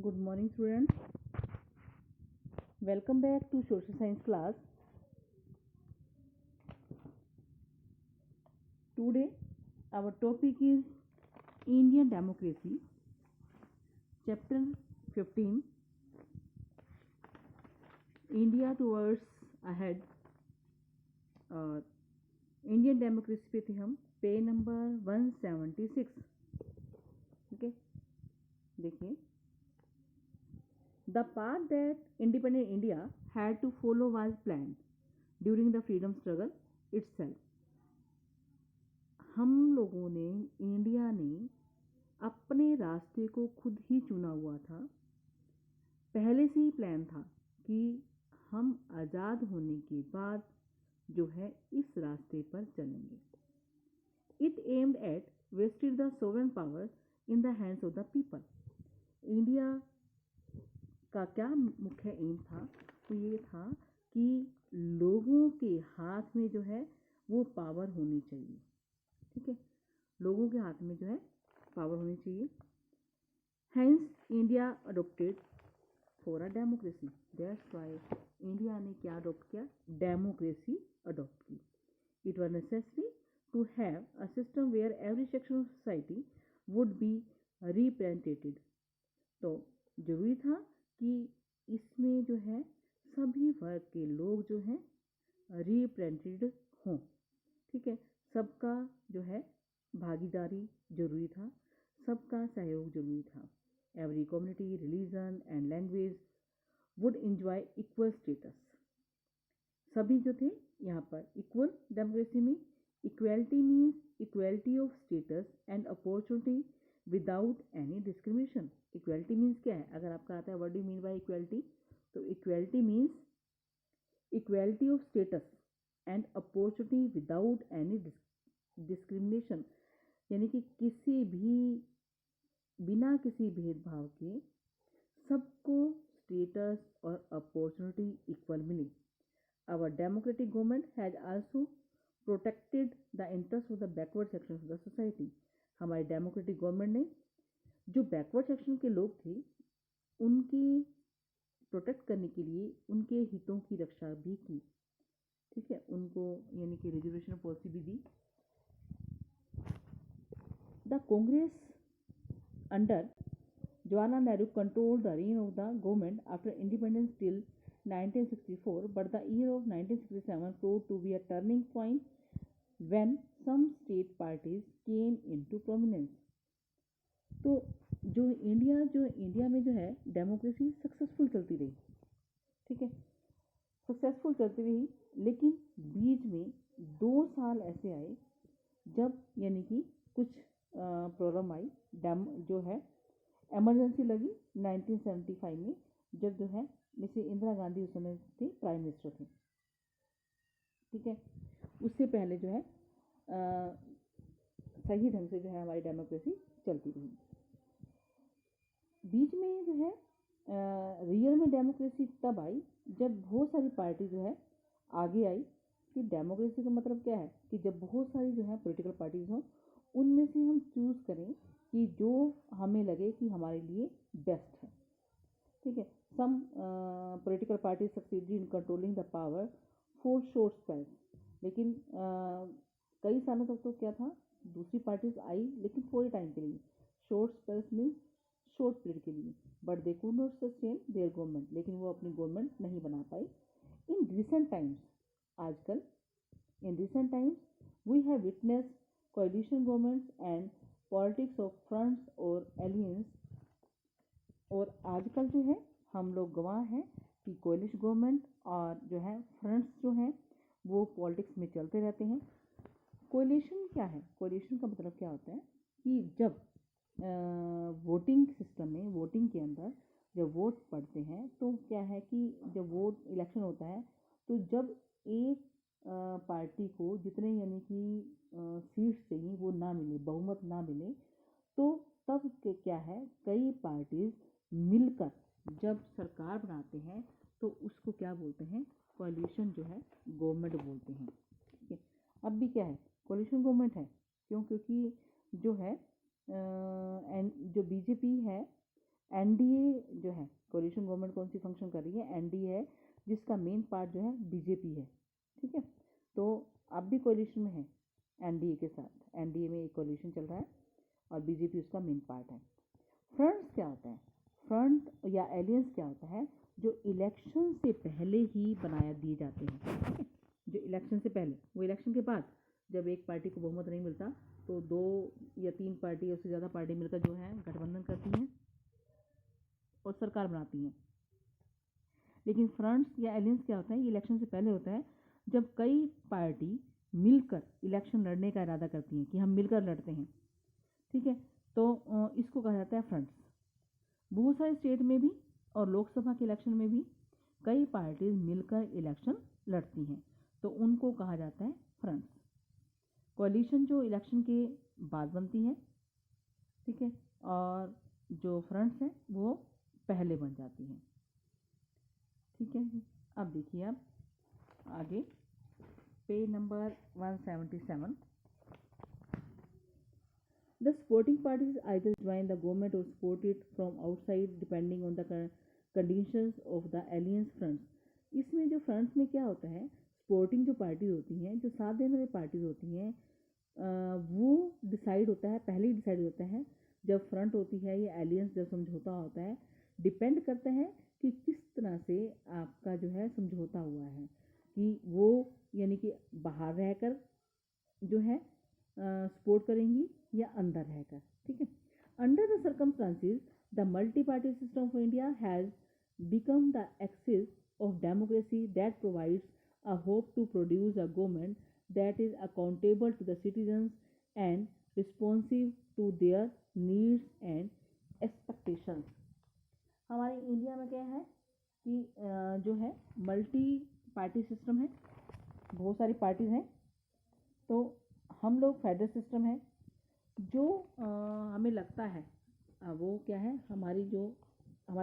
Good morning, students. Welcome back to social science class. Today, our topic is Indian democracy, chapter 15, India towards ahead. Indian democracy पे थे हम पे number 176. Okay, देखिए, the path that independent India had to follow was planned during the freedom struggle itself. हम लोगों ने, India ने अपने रास्ते को खुद ही चुना हुआ था। पहले से ही प्लान था कि हम आज़ाद होने के बाद जो है इस रास्ते पर चलेंगे। It aimed at vested the sovereign power in the hands of the people. India का क्या मुख्य एम था? तो ये था कि लोगों के हाथ में जो है वो पावर होनी चाहिए। ठीक है, लोगों के हाथ में जो है पावर होनी चाहिए। Hence India adopted for a democracy. That's why India ने क्या अडोप्ट किया? डेमोक्रेसी अडोप्ट की। It was necessary to have a system where every section of society would be represented. तो जरूरी था कि इसमें जो है सभी वर्ग के लोग जो हैं रिप्रेजेंटेड हों। ठीक है, सबका जो है भागीदारी जरूरी था, सबका सहयोग जरूरी था। Every community, religion and language would enjoy equal status. सभी जो थे यहाँ पर इक्वल। डेमोक्रेसी में equality means equality of status and opportunity without any discrimination. Equality means क्या है? अगर आपका आता है what do mean by equality, तो equality means equality of status and opportunity without any discrimination, यानी कि किसी भी बिना किसी भेदभाव के सबको स्टेटस और अपॉर्चुनिटी इक्वल मिले। Our democratic government has also protected the interest of the backward section of the society. हमारी डेमोक्रेटिक गवर्नमेंट ने जो बैकवर्ड सेक्शन के लोग थे उनकी प्रोटेक्ट करने के लिए उनके हितों की रक्षा भी की। ठीक है, उनको यानी कि रिजर्वेशन पॉलिसी भी दी। The Congress under Jawaharlal Nehru controlled the reign of the government after independence till 1964, but the year of 1967 proved to be a turning point when some state parties came into prominence. तो जो India में जो है democracy successful चलती रही। ठीक है, successful चलती रही, लेकिन बीच में 2 साल ऐसे आए जब यानी कि कुछ प्रॉब्लम आई। जो है एमरजेंसी लगी 1975 में, जब जो है मिसेस इंदिरा गांधी उस समय थी प्राइम मिनिस्टर थे। ठीक है, उससे पहले जो है सही ढंग से जो है हमारी डेमोक्रेसी चलती रही। बीच में जो है रियल में डेमोक्रेसी तब आई जब बहुत सारी पार्टी जो है आगे आई। कि डेमोक्रेसी का मतलब क्या है? कि जब बहुत सारी जो है पॉलिटिकल पार्टीज हों, उनमें से हम चूज करें कि जो हमें लगे कि हमारे लिए बेस्ट है। ठीक है, some political party succeeded in controlling the power for short spells. लेकिन कई सालों तक तो क्या था, दूसरी पार्टीज आई लेकिन थोड़े टाइम के लिए। Short spells means short period के लिए। But they could not sustain their government, लेकिन वो अपनी गवर्नमेंट नहीं बना पाई। इन रिसेंट टाइम्स, आजकल in recent times we have witness coalition governments and politics of fronts और एलियंस। और आजकल जो है हम लोग गवाह हैं कि कोalition गवर्नमेंट और जो है फ्रंट्स जो हैं वो पॉलिटिक्स में चलते रहते हैं। कोalition क्या है? कोalition का मतलब क्या होता है कि जब वोटिंग सिस्टम में, वोटिंग के अंदर जब वोट पड़ते हैं तो क्या है कि जब वोट इलेक्शन होता है तो जब एक पार्टी को जितने यानी कि सीट्स चाहिए वो ना मिले, बहुमत ना मिले, तो तब के क्या है कई पार्टीज मिलकर जब सरकार बनाते हैं तो उसको क्या बोलते हैं? कोalition जो है गवर्नमेंट बोलते हैं। ठीक है, अब भी क्या है? कोalition गवर्नमेंट है। क्यों? क्योंकि जो है जो बीजेपी है एनडीए जो है, कोalition गवर्नमेंट कौन सी फंक्शन कर रही है, एनडीए है, जिसका मेन पार्ट जो है बीजेपी है, ठीक है। तो अब भी कोalition में है एनडीए के साथ, एनडीए में एक कोalition चल रहा है और बीजेपी उसका मेन पार्ट है। फ्रंट्स क्या होता है, फ्रंट या एलियंस क्या होता है, जो इलेक्शन से पहले ही बनाया दिए जाते हैं, ठीक है। जो इलेक्शन से पहले, वो इलेक्शन के बाद जब एक पार्टी को बहुमत नहीं मिलता तो 2 या 3 पार्टी या उससे ज़्यादा पार्टी मिलकर जो है गठबंधन करती हैं और सरकार बनाती हैं। लेकिन फ्रंट्स या एलियंस क्या होता है, ये इलेक्शन से पहले होता है, जब कई पार्टी मिलकर इलेक्शन लड़ने का इरादा करती हैं कि हम मिलकर लड़ते हैं, ठीक है। तो इसको कहा जाता है फ्रंट्स। बहुत सारे स्टेट में भी और लोकसभा के इलेक्शन में भी कई पार्टीज मिलकर इलेक्शन लड़ती हैं, तो उनको कहा जाता है फ्रंट्स। कोalition जो इलेक्शन के बाद बनती है, ठीक है, और जो फ्रंट्स हैं वो पहले बन जाती हैं, ठीक है। अब देखिए आप आगे page number 177। The supporting parties either join the government or support it from outside depending on the conditions of the alliance fronts। इसमें जो फ्रंट्स में क्या होता है, सपोर्टिंग जो पार्टी होती हैं, जो साथ देने वाली पार्टीज होती हैं, वो डिसाइड होता है, पहले ही डिसाइड होता है जब फ्रंट होती है या एलियंस जब समझौता होता है, डिपेंड करता है कि किस तरह से आपका जो है समझौता हुआ है, कि वो यानी कि बाहर रहकर जो है सपोर्ट करेंगी या अंदर रहकर, ठीक है। Under the circumstances the multi party system of India has become the axis of democracy that provides a hope to produce a government that is accountable to the citizens and responsive to their needs and expectations. हमारे India में क्या है कि जो है multi party system है, बहुत सारी पार्टीज हैं, तो हम लोग फेडरल सिस्टम है। जो हमें लगता है वो क्या है, हमारे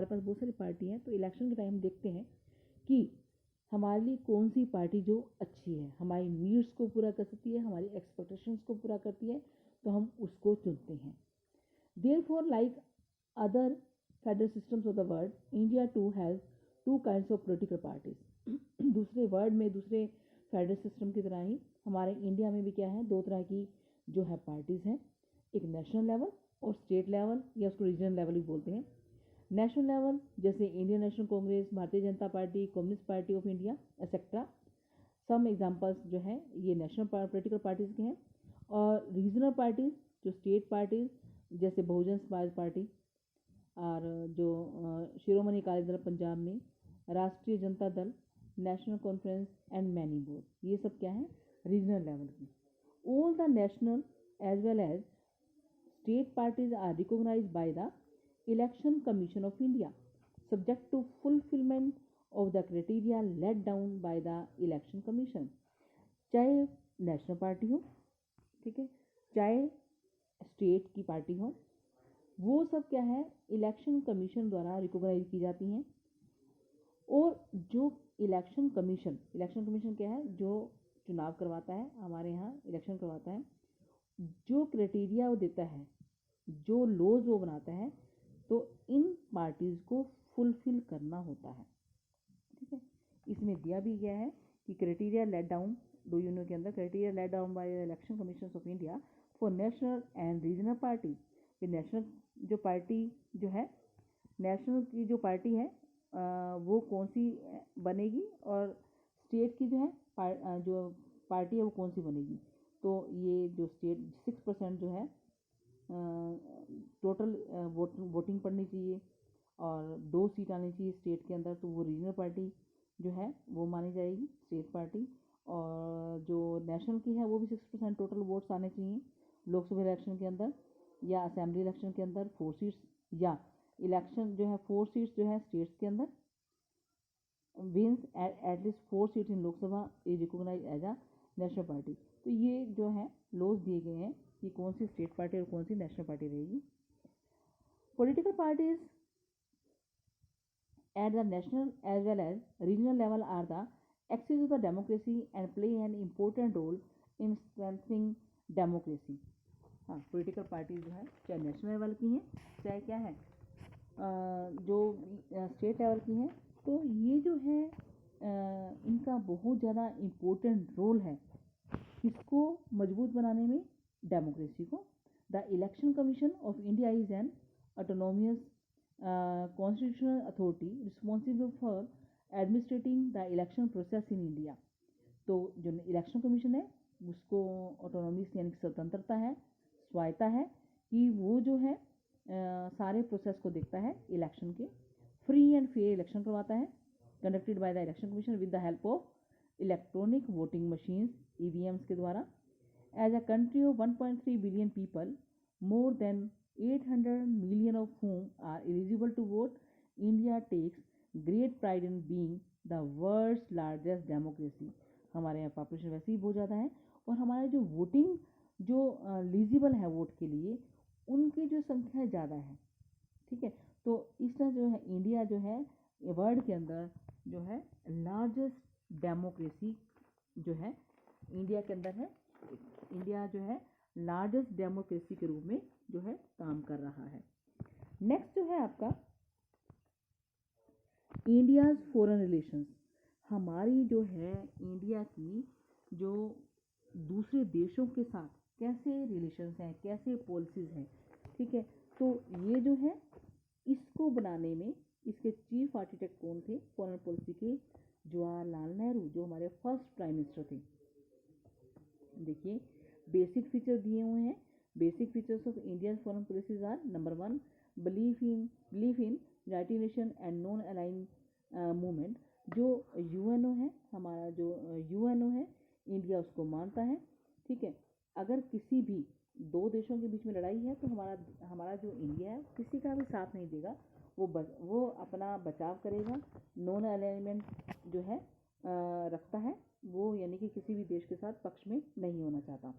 पास बहुत सारी पार्टी हैं, तो इलेक्शन के टाइम हम देखते हैं कि हमारे लिए कौन सी पार्टी जो अच्छी है, हमारी नीड्स को पूरा कर सकती है, हमारी एक्सपेक्टेशंस को पूरा करती है, तो हम उसको चुनते हैं। Therefore, like other federal systems of the world, India too has 2 kinds of political parties। दूसरे वर्ल्ड में, दूसरे फेडरल सिस्टम की तरह ही हमारे इंडिया में भी क्या है, 2 तरह की जो है पार्टीज़ हैं, एक नेशनल लेवल और स्टेट लेवल, या उसको रीजनल लेवल भी बोलते हैं। नेशनल लेवल जैसे Indian National Congress, Bharatiya Janata Party, Communist Party of India etcetera. Some examples जो हैं ये नेशनल पॉलिटिकल पार्टीज़ के हैं। और रीजनल पार्टीज़ जो स्टेट पार्टीज़ जैसे बहुजन समाज पार्टी, और जो शिरोमणि अकाली दल पंजाब में, Rashtriya Janata Dal, National Conference and many more, ये सब क्या है रीजनल लेवल की। All the national as well as state parties are recognized by the election commission of India subject to fulfilment of the criteria let down by the election Commission. चाहे national party हो, ठीक है, चाहे state की party हो, वो सब क्या है इलेक्शन कमीशन द्वारा रिकॉग्नाइज की जाती हैं। और जो इलेक्शन कमीशन क्या है, जो चुनाव करवाता है, हमारे यहाँ इलेक्शन करवाता है, जो क्राइटेरिया वो देता है, जो लॉज वो बनाता है, तो इन पार्टीज़ को फुलफिल करना होता है, ठीक है। इसमें दिया भी गया है कि criteria let down, do you know के अंदर criteria let down by the election commission of India for national and regional party. National जो पार्टी जो है, नेशनल की जो पार्टी है वो कौन सी बनेगी, और स्टेट की जो है जो पार्टी है वो कौन सी बनेगी। तो ये जो स्टेट 6% जो है टोटल वोटिंग पड़नी चाहिए और 2 सीट आनी चाहिए स्टेट के अंदर, तो वो रीजनल पार्टी जो है वो मानी जाएगी स्टेट पार्टी। और जो नेशनल की है वो भी 6% टोटल वोट्स आने चाहिए लोकसभा इलेक्शन के अंदर या असेंबली इलेक्शन के अंदर 4 सीट्स, या इलेक्शन जो है 4 सीट्स जो है स्टेट्स के अंदर wins at least 4 seats in Lok Sabha is recognize as a national party. तो ये जो है लॉज दिए गए हैं कि कौन सी स्टेट पार्टी और कौन सी नेशनल पार्टी रहेगी। Political parties at the national as well as regional level are the axis of the democracy and play an important role in strengthening democracy। हाँ, पॉलिटिकल पार्टी जो है चाहे नेशनल लेवल की हैं चाहे क्या है जो स्टेट लेवल की हैं, तो ये जो है इनका बहुत ज़्यादा इम्पोर्टेंट रोल है किसको मजबूत बनाने में, डेमोक्रेसी को। The election commission of India is an autonomous constitutional authority responsible for administrating the election process in India. तो जो इलेक्शन कमीशन है उसको ऑटोनॉमी यानी कि स्वतंत्रता है, स्वायत्ता है कि वो जो है सारे प्रोसेस को देखता है इलेक्शन के। फ्री एंड फेयर इलेक्शन करवाता है, conducted by the election Commission with the help of electronic voting machines EVMs के द्वारा। As a country of 1.3 billion people, more than 800 million of whom are eligible to vote, India takes great pride in being the world's largest democracy। हमारे यहाँ population वैसे ही बहुत ज़्यादा है और हमारा जो वोटिंग जो एलिजिबल है वोट के लिए उनकी जो संख्या ज़्यादा है, ठीक है। तो इस तरह जो है इंडिया जो है वर्ल्ड के अंदर जो है लार्जेस्ट डेमोक्रेसी जो है इंडिया के अंदर है। इंडिया जो है लार्जेस्ट डेमोक्रेसी के रूप में जो है काम कर रहा है। नेक्स्ट जो है आपका इंडियाज़ फॉरेन रिलेशंस। हमारी जो है इंडिया की जो दूसरे देशों के साथ कैसे रिलेशंस हैं, कैसे पॉलिसीज़ हैं, ठीक है। तो ये जो है इसको बनाने में इसके चीफ आर्किटेक्ट कौन थे फॉरेन पॉलिसी के, जवाहरलाल नेहरू, जो हमारे फर्स्ट प्राइम मिनिस्टर थे। देखिए बेसिक फीचर दिए हुए हैं। Basic features of Indian foreign policies are, number 1, belief in United Nation and non align movement. जो यूएनओ है, हमारा जो यूएनओ है इंडिया उसको मानता है, ठीक है। अगर किसी भी दो देशों के बीच में लड़ाई है तो हमारा जो इंडिया है किसी का भी साथ नहीं देगा, वो अपना बचाव करेगा। नॉन अलाइनमेंट जो है रखता है वो, यानी कि किसी भी देश के साथ पक्ष में नहीं होना चाहता,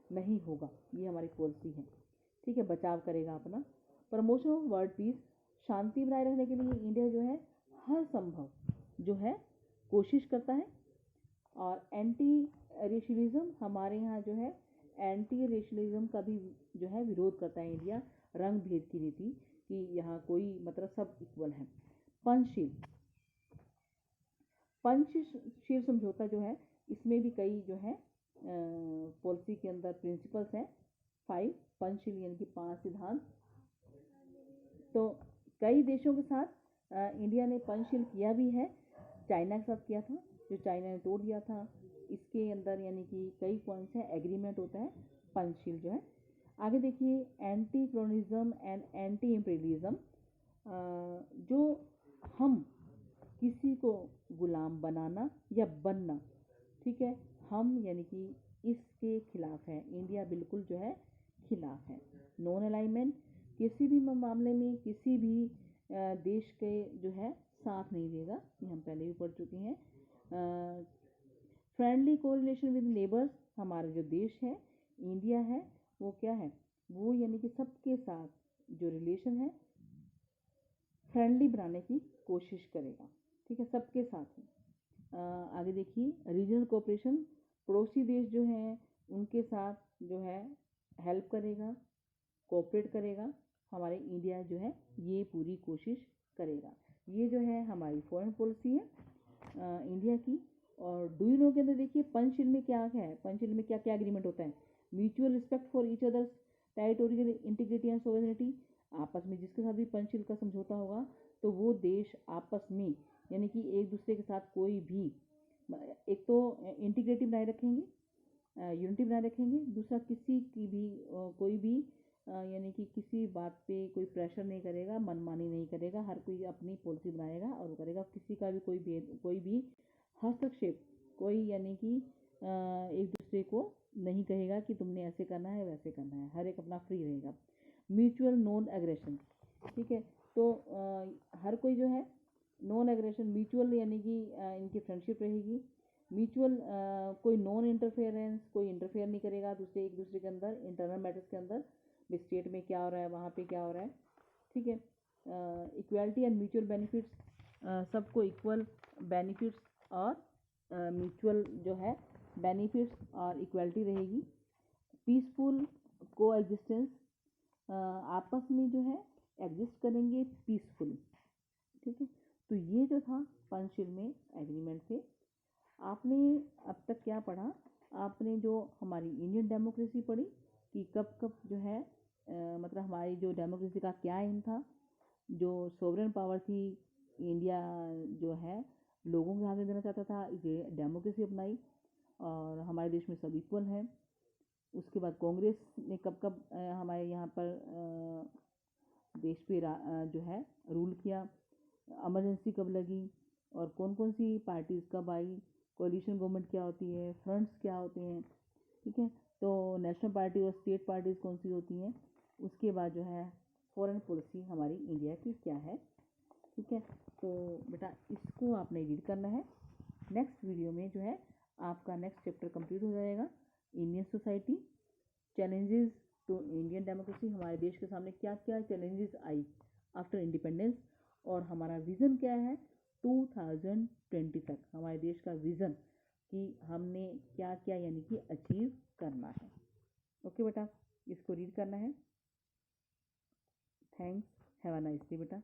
नहीं होगा, ये हमारी पॉलिसी है, ठीक है। बचाव करेगा अपना। प्रमोशन ऑफ वर्ल्ड पीस, शांति बनाए रखने के लिए इंडिया जो है हर संभव जो है कोशिश करता है। और एंटी रेशलिज्म, हमारे यहाँ जो है एंटी रेशलिज्म का भी जो है विरोध करता है इंडिया, रंग भेद की नीति कि यहाँ कोई मतलब सब इक्वल है। पंचशील समझौता जो है इसमें भी कई जो है पॉलिसी के अंदर प्रिंसिपल्स हैं 5 पंचशील यानी कि 5 सिद्धांत। तो कई देशों के साथ इंडिया ने पंचशील किया भी है। चाइना के साथ किया था, जो चाइना ने तोड़ दिया था। इसके अंदर यानी कि कई पॉइंट्स हैं, एग्रीमेंट होता है पंचशील जो है। आगे देखिए anti colonialism and anti imperialism, जो हम किसी को गुलाम बनाना या बनना, ठीक है, हम यानी कि इसके खिलाफ है। इंडिया बिल्कुल जो है खिलाफ है। नॉन अलाइनमेंट, किसी भी मामले में किसी भी देश के जो है साथ नहीं देगा, ये हम पहले भी पढ़ चुके हैं। फ्रेंडली कोरिलेशन विद नेबर्स, हमारा जो देश है इंडिया है वो क्या है, वो यानी कि सबके साथ जो रिलेशन है फ्रेंडली बनाने की कोशिश करेगा, ठीक है, सबके साथ है। आगे देखिए रीजनल कोऑपरेशन, पड़ोसी देश जो हैं उनके साथ जो है हेल्प करेगा, कोऑपरेट करेगा। हमारे इंडिया जो है ये पूरी कोशिश करेगा। ये जो है हमारी फॉरेन पॉलिसी है इंडिया की। और डू यू नो के अंदर देखिए पंचशील में क्या है, पंचशील में क्या क्या एग्रीमेंट होता है। Mutual respect for each others territorial integrity and sovereignty, आपस में जिसके साथ भी पंचशील का समझौता होगा तो वो देश आपस में यानी कि एक दूसरे के साथ कोई भी, एक तो इंटीग्रिटी बनाए रखेंगे, यूनिटी बनाए रखेंगे, दूसरा किसी की भी कोई भी यानी कि किसी बात पे कोई प्रेशर नहीं करेगा, मनमानी नहीं करेगा, हर कोई अपनी पॉलिसी बनाएगा और वो करेगा। किसी का भी कोई भी हस्तक्षेप, कोई यानी कि एक दूसरे को नहीं कहेगा कि तुमने ऐसे करना है वैसे करना है, हर एक अपना फ्री रहेगा। म्यूचुअल नॉन एग्रेशन, ठीक है। तो हर कोई जो है नॉन एग्रेशन, म्यूचुअल यानी कि इनकी फ्रेंडशिप रहेगी। म्यूचुअल कोई नॉन इंटरफेरेंस, कोई इंटरफेयर नहीं करेगा एक दूसरे के अंदर, इंटरनल मैटर्स के अंदर, स्टेट में क्या हो रहा है वहाँ पे क्या हो रहा है, ठीक है। इक्वालिटी एंड म्यूचुअल बेनिफिट्स, सबको इक्वल बेनिफिट्स और म्यूचुअल जो है बेनिफिट्स और इक्वालिटी रहेगी। पीसफुल को एग्जिस्टेंस, आपस में जो है एग्जिस्ट करेंगे पीसफुली। ठीक है, तो ये जो था पंचशील में एग्रीमेंट थे। आपने अब तक क्या पढ़ा? आपने जो हमारी इंडियन डेमोक्रेसी पढ़ी कि कब कब जो है मतलब हमारी जो डेमोक्रेसी का क्या एम था, जो सोवरेन पावर थी इंडिया जो है लोगों के हाथ में देना चाहता था, ये डेमोक्रेसी अपनाई और हमारे देश में सब इक्वल है। उसके बाद कांग्रेस ने कब कब हमारे यहाँ पर देश पे जो है रूल किया, इमरजेंसी कब लगी और कौन कौन सी पार्टीज कब आई, कोalition गवर्नमेंट क्या होती है, फ्रंट्स क्या होते हैं। ठीक है, तो नेशनल पार्टी और स्टेट पार्टीज कौन सी होती हैं। उसके बाद जो है फॉरेन पॉलिसी हमारी इंडिया की क्या है। ठीक है, तो बेटा इसको आपने रीड करना है। नेक्स्ट वीडियो में जो है आपका नेक्स्ट चैप्टर कंप्लीट हो जाएगा, Indian society, challenges to Indian democracy, हमारे देश के सामने क्या क्या चैलेंजेस आई आफ्टर इंडिपेंडेंस और हमारा विज़न क्या है 2020 तक, हमारे देश का विज़न कि हमने क्या क्या यानी कि अचीव करना है। ओके बेटा, इसको रीड करना है। Thanks, have a nice day बेटा।